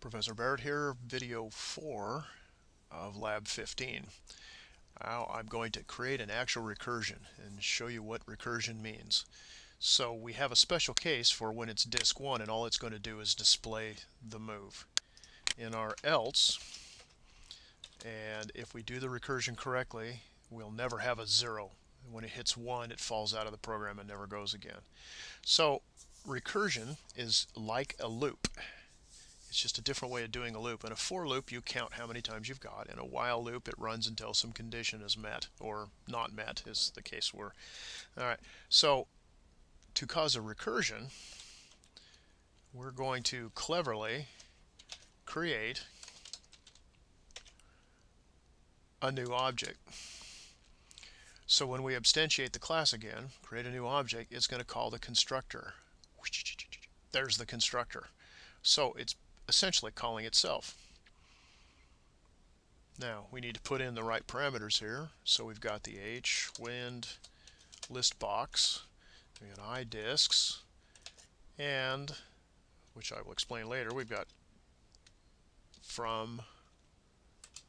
Professor Barrett here, video 4 of Lab 15. Now I'm going to create an actual recursion and show you what recursion means. So we have a special case for when it's disk 1 and all it's going to do is display the move. In our else, and if we do the recursion correctly, we'll never have a 0. When it hits 1, it falls out of the program and never goes again. So recursion is like a loop. It's just a different way of doing a loop. In a for loop, you count how many times you've got. In a while loop, it runs until some condition is met, or not met, is the case where. All right, so to cause a recursion, we're going to cleverly create a new object. So when we instantiate the class again, create a new object, it's going to call the constructor. There's the constructor. So it's essentially calling itself. Now we need to put in the right parameters here. So we've got the h, wind, list box, we got iDisks, and, which I will explain later, we've got from,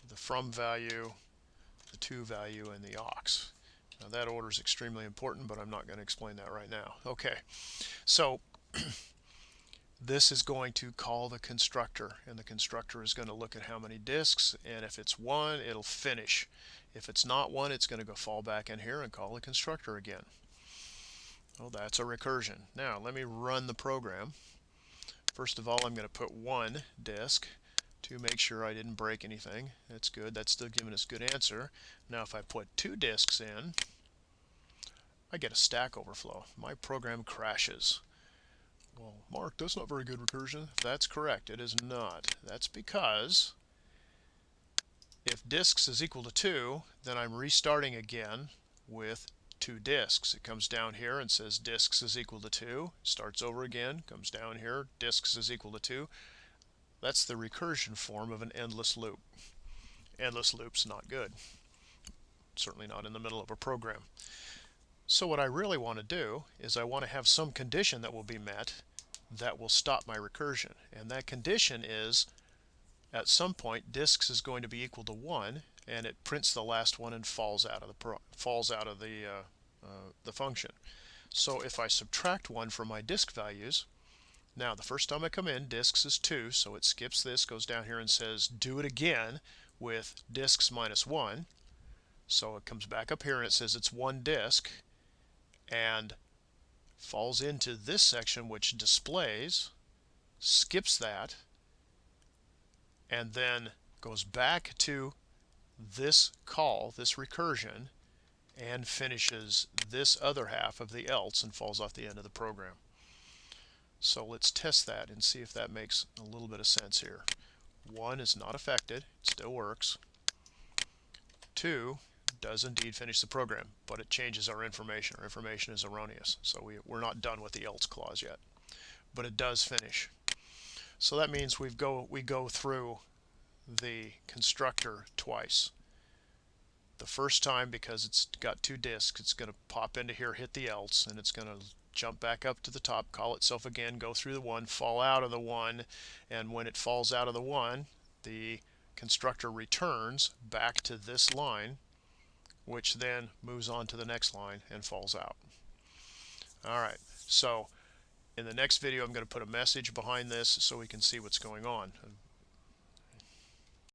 the from value, the to value, and the aux. Now that order is extremely important, but I'm not going to explain that right now. Okay, so this is going to call the constructor, and the constructor is going to look at how many disks, and if it's 1, it'll finish. If it's not 1, it's going to go fall back in here and call the constructor again. Well, that's a recursion. Now let me run the program. First of all, I'm going to put 1 disk to make sure I didn't break anything. That's good. That's still giving us good answer. Now if I put 2 disks in, I get a stack overflow. My program crashes. Well, Mark, that's not very good recursion. That's correct, it is not. That's because if disks is equal to 2, then I'm restarting again with 2 disks. It comes down here and says disks is equal to 2, starts over again, comes down here, disks is equal to 2. That's the recursion form of an endless loop. Endless loop's not good. Certainly not in the middle of a program. So what I really want to do is I want to have some condition that will be met that will stop my recursion. And that condition is at some point disks is going to be equal to 1, and it prints the last one and falls out of the function. So if I subtract 1 from my disk values, now the first time I come in, disks is 2, so it skips this, goes down here and says do it again with disks minus 1. So it comes back up here and it says it's 1 disk, and falls into this section which displays, skips that, and then goes back to this call, this recursion, and finishes this other half of the else and falls off the end of the program. So let's test that and see if that makes a little bit of sense here. 1 is not affected, it still works. 2 does indeed finish the program, but it changes our information. Our information is erroneous, so we're not done with the else clause yet. But it does finish. So that means we go through the constructor twice. The first time, because it's got 2 disks, it's going to pop into here, hit the else, and it's going to jump back up to the top, call itself again, go through the 1, fall out of the 1, and when it falls out of the 1, the constructor returns back to this line, which then moves on to the next line and falls out. Alright, so in the next video I'm going to put a message behind this so we can see what's going on.